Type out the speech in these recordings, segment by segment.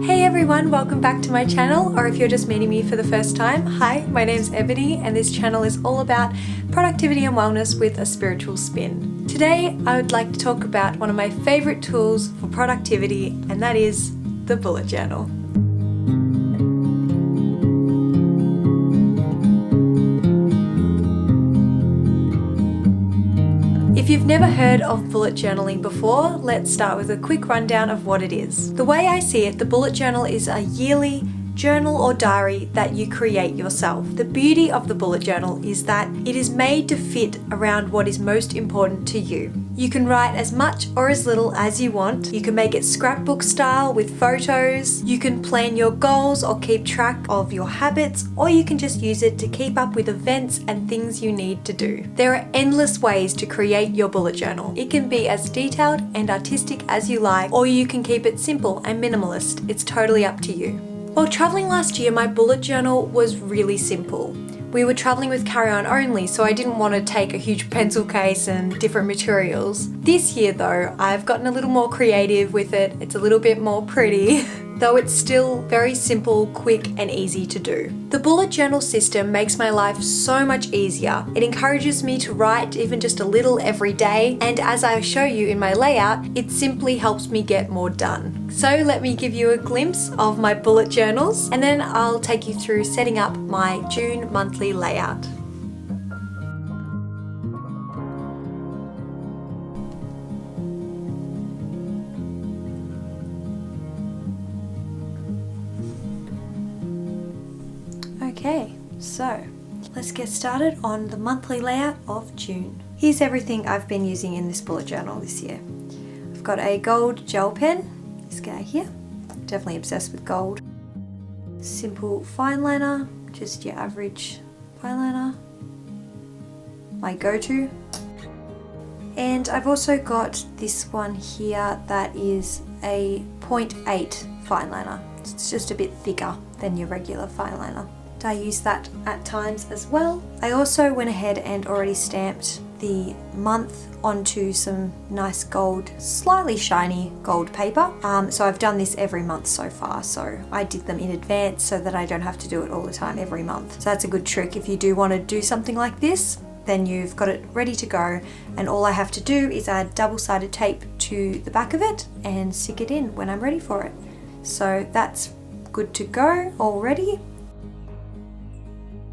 Hey everyone, welcome back to my channel, or if you're just meeting me for the first time, hi, my name's Ebony and this channel is all about productivity and wellness with a spiritual spin. Today I would like to talk about one of my favourite tools for productivity, and that is the bullet journal. If you've never heard of bullet journaling before, let's start with a quick rundown of what it is. The way I see it, the bullet journal is a yearly journal or diary that you create yourself. The beauty of the bullet journal is that it is made to fit around what is most important to you. You can write as much or as little as you want. You can make it scrapbook style with photos. You can plan your goals or keep track of your habits, or you can just use it to keep up with events and things you need to do. There are endless ways to create your bullet journal. It can be as detailed and artistic as you like, or you can keep it simple and minimalist. It's totally up to you. While traveling last year, my bullet journal was really simple. We were traveling with carry-on only, so I didn't want to take a huge pencil case and different materials. This year though, I've gotten a little more creative with it. It's a little bit more pretty, though it's still very simple, quick and easy to do. The bullet journal system makes my life so much easier. It encourages me to write even just a little every day, and as I show you in my layout, it simply helps me get more done. So let me give you a glimpse of my bullet journals, and then I'll take you through setting up my June monthly layout. Okay, so let's get started on the monthly layout of June. Here's everything I've been using in this bullet journal this year. I've got a gold gel pen, this guy here, definitely obsessed with gold. Simple fine liner, just your average fine liner, my go-to. And I've also got this one here that is a 0.8 fine liner. It's just a bit thicker than your regular fine liner. I use that at times as well. I also went ahead and already stamped the month onto some nice gold, slightly shiny gold paper. So I've done this every month so far. So I did them in advance so that I don't have to do it all the time every month. So that's a good trick. If you do want to do something like this, then you've got it ready to go. And all I have to do is add double-sided tape to the back of it and stick it in when I'm ready for it. So that's good to go already.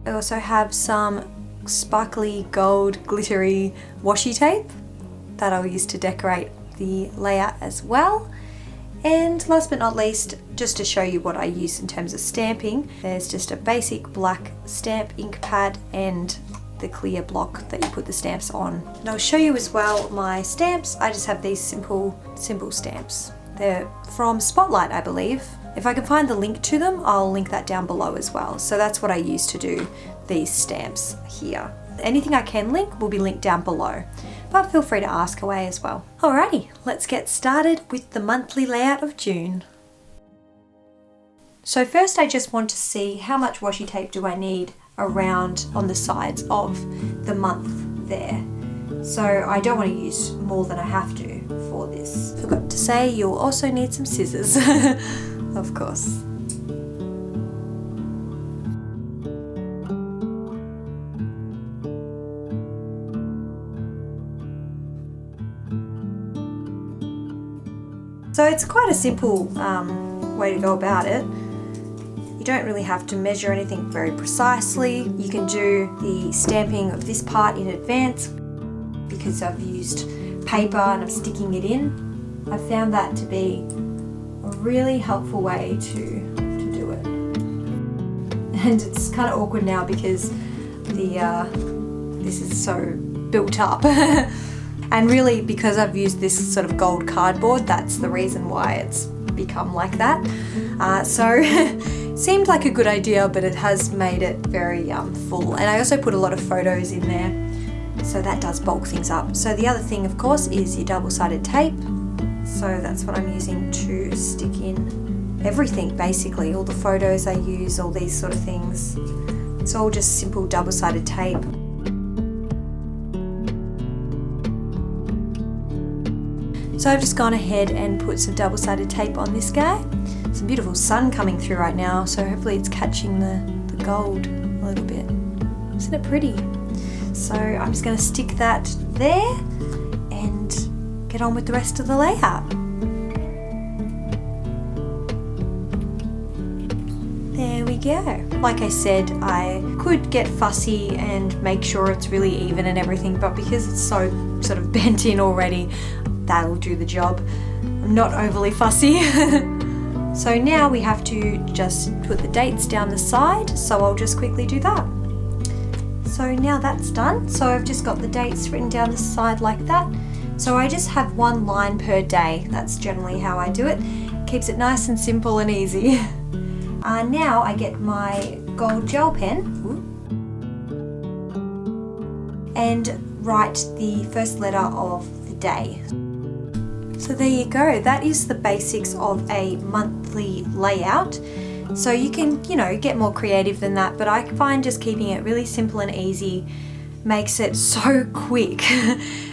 I also have some sparkly gold glittery washi tape that I'll use to decorate the layout as well. And last but not least, just to show you what I use in terms of stamping, there's just a basic black stamp ink pad and the clear block that you put the stamps on. And I'll show you as well my stamps. I just have these simple stamps. They're from Spotlight, I believe. If I can find the link to them, I'll link that down below as well. So that's what I use to do these stamps here. Anything I can link will be linked down below, but feel free to ask away as well. Alrighty, let's get started with the monthly layout of June. So first I just want to see how much washi tape do I need around on the sides of the month there. So I don't want to use more than I have to for this. Forgot to say, you'll also need some scissors. Of course. So it's quite a simple way to go about it. You don't really have to measure anything very precisely. You can do the stamping of this part in advance because I've used paper and I'm sticking it in. I found that to be a really helpful way to do it. And it's kind of awkward now because this is so built up. And really, because I've used this sort of gold cardboard, that's the reason why it's become like that. So seemed like a good idea, but it has made it very full. And I also put a lot of photos in there, so that does bulk things up. So the other thing, of course, is your double-sided tape. So that's what I'm using to stick in everything, basically. All the photos I use, all these sort of things. It's all just simple double-sided tape. So I've just gone ahead and put some double-sided tape on this guy. some beautiful sun coming through right now, so hopefully it's catching the gold a little bit. Isn't it pretty? So I'm just going to stick that there and get on with the rest of the layout. There we go. Like I said, I could get fussy and make sure it's really even and everything, but because it's so sort of bent in already, that'll do the job. I'm not overly fussy. So now we have to just put the dates down the side, so I'll just quickly do that. So now that's done. So I've just got the dates written down the side like that. So I just have one line per day. That's generally how I do it. Keeps it nice and simple and easy. Now I get my gold gel pen and write the first letter of the day. So there you go, that is the basics of a monthly layout. So you can, get more creative than that, but I find just keeping it really simple and easy makes it so quick.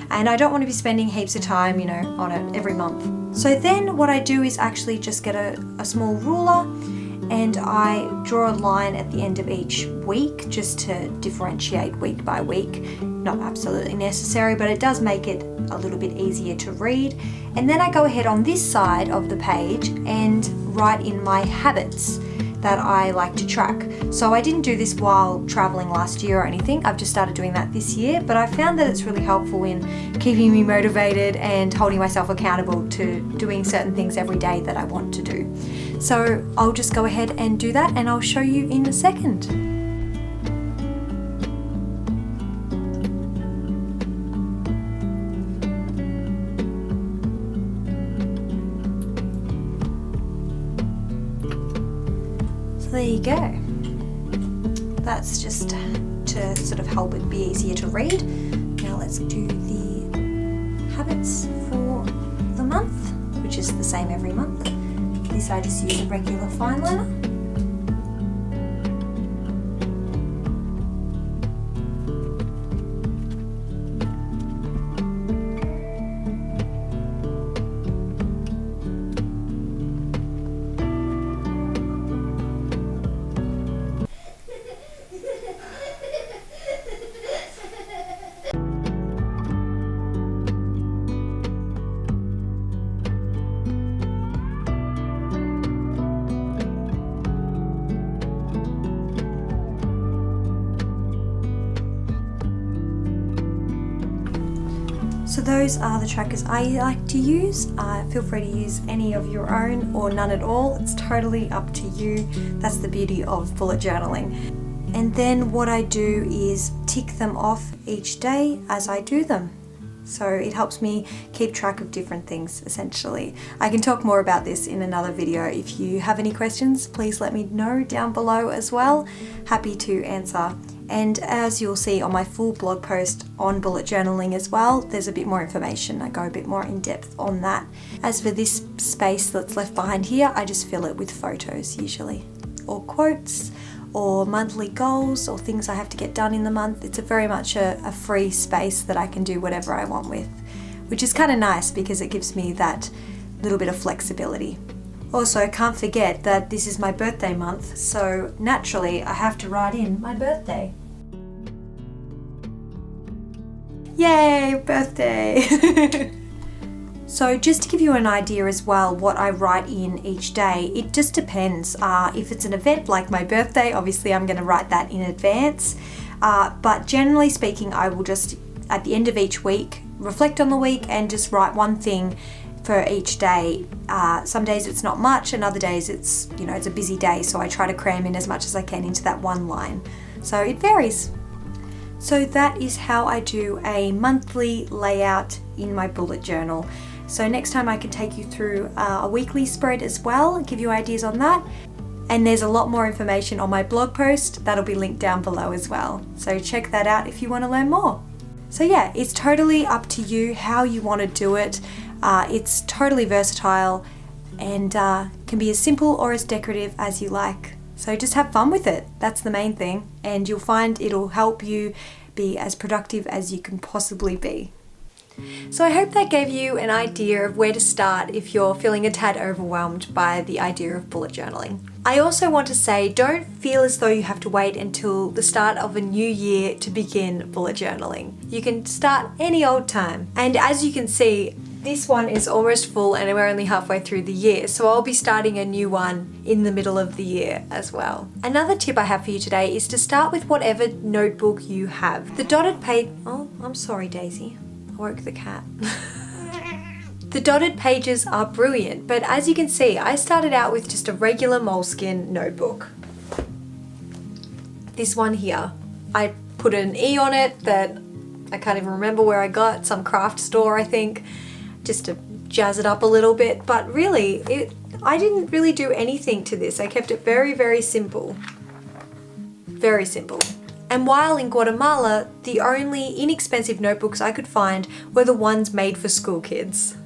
And I don't want to be spending heaps of time, on it every month. So then what I do is actually just get a small ruler and I draw a line at the end of each week just to differentiate week by week. Not absolutely necessary, but it does make it a little bit easier to read. And then I go ahead on this side of the page and write in my habits that I like to track. So I didn't do this while traveling last year or anything. I've just started doing that this year, but I found that it's really helpful in keeping me motivated and holding myself accountable to doing certain things every day that I want to do. So I'll just go ahead and do that and I'll show you in a second. So there you go. That's just to sort of help it be easier to read. Now let's do the habits for the month, which is the same every month. This I just use a regular fine liner. So those are the trackers I like to use. Feel free to use any of your own or none at all. It's totally up to you. That's the beauty of bullet journaling. And then what I do is tick them off each day as I do them. So it helps me keep track of different things, essentially. I can talk more about this in another video. If you have any questions, please let me know down below as well. Happy to answer. And as you'll see on my full blog post on bullet journaling as well, there's a bit more information. I go a bit more in depth on that. As for this space that's left behind here, I just fill it with photos usually, or quotes, or monthly goals, or things I have to get done in the month. It's very much a free space that I can do whatever I want with, which is kind of nice because it gives me that little bit of flexibility. Also, can't forget that this is my birthday month, so naturally I have to write in my birthday. Yay, birthday! So just to give you an idea as well what I write in each day, it just depends. If it's an event like my birthday, obviously I'm going to write that in advance. But generally speaking, I will just, at the end of each week, reflect on the week and just write one thing for each day. Some days it's not much, and other days it's, it's a busy day, so I try to cram in as much as I can into that one line. So it varies. So that is how I do a monthly layout in my bullet journal. So next time I can take you through a weekly spread as well, give you ideas on that. And there's a lot more information on my blog post that'll be linked down below as well. So check that out if you want to learn more. So yeah, it's totally up to you how you want to do it. It's totally versatile and can be as simple or as decorative as you like. So just have fun with it. That's the main thing. And you'll find it'll help you be as productive as you can possibly be. So I hope that gave you an idea of where to start if you're feeling a tad overwhelmed by the idea of bullet journaling. I also want to say, don't feel as though you have to wait until the start of a new year to begin bullet journaling. You can start any old time. And as you can see, this one is almost full and we're only halfway through the year, so I'll be starting a new one in the middle of the year as well. Another tip I have for you today is to start with whatever notebook you have. The dotted page, oh, I'm sorry Daisy, I woke the cat. The dotted pages are brilliant, but as you can see, I started out with just a regular moleskin notebook. This one here, I put an E on it that I can't even remember where I got, some craft store I think, just to jazz it up a little bit, but really, I didn't really do anything to this. I kept it very, very simple. Very simple. And while in Guatemala, the only inexpensive notebooks I could find were the ones made for school kids.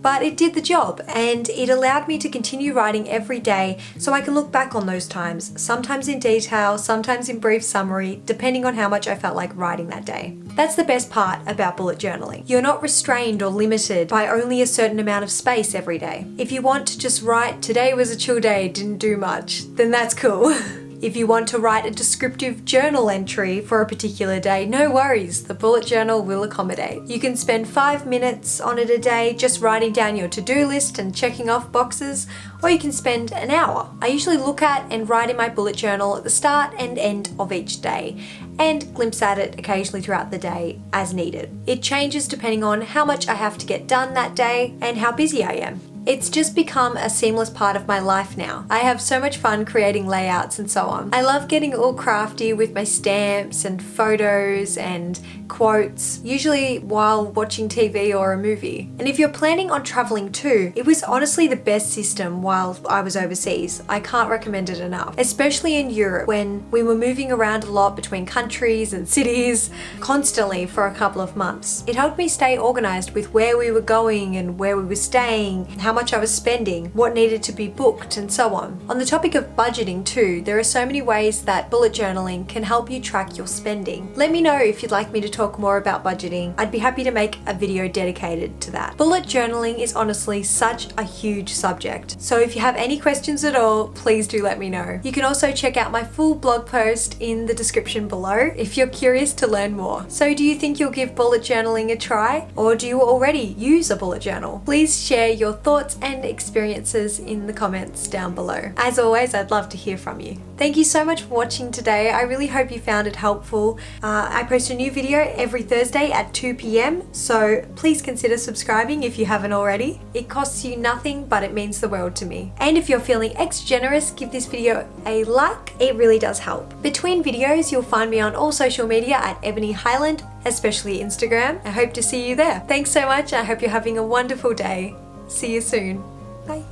But it did the job, and it allowed me to continue writing every day so I can look back on those times, sometimes in detail, sometimes in brief summary, depending on how much I felt like writing that day. That's the best part about bullet journaling. You're not restrained or limited by only a certain amount of space every day. If you want to just write, today was a chill day, didn't do much, then that's cool. If you want to write a descriptive journal entry for a particular day, no worries, the bullet journal will accommodate. You can spend 5 minutes on it a day just writing down your to-do list and checking off boxes, or you can spend an hour. I usually look at and write in my bullet journal at the start and end of each day, and glimpse at it occasionally throughout the day as needed. It changes depending on how much I have to get done that day and how busy I am. It's just become a seamless part of my life now. I have so much fun creating layouts and so on. I love getting all crafty with my stamps and photos and quotes, usually while watching TV or a movie. And if you're planning on traveling too, it was honestly the best system while I was overseas. I can't recommend it enough, especially in Europe when we were moving around a lot between countries and cities constantly for a couple of months. It helped me stay organized with where we were going and where we were staying, how much I was spending, what needed to be booked, and so on. On the topic of budgeting too, there are so many ways that bullet journaling can help you track your spending. Let me know if you'd like me to talk more about budgeting. I'd be happy to make a video dedicated to that. Bullet journaling is honestly such a huge subject, so if you have any questions at all, please do let me know. You can also check out my full blog post in the description below if you're curious to learn more. So do you think you'll give bullet journaling a try, or do you already use a bullet journal? Please share your thoughts and experiences in the comments down below. As always, I'd love to hear from you. Thank you so much for watching today. I really hope you found it helpful. I post a new video every Thursday at 2 p.m, so please consider subscribing if you haven't already. It costs you nothing, but it means the world to me. And if you're feeling extra generous, give this video a like. It really does help. Between videos, you'll find me on all social media at Ebony Highland, especially Instagram. I hope to see you there. Thanks so much. I hope you're having a wonderful day. See you soon. Bye.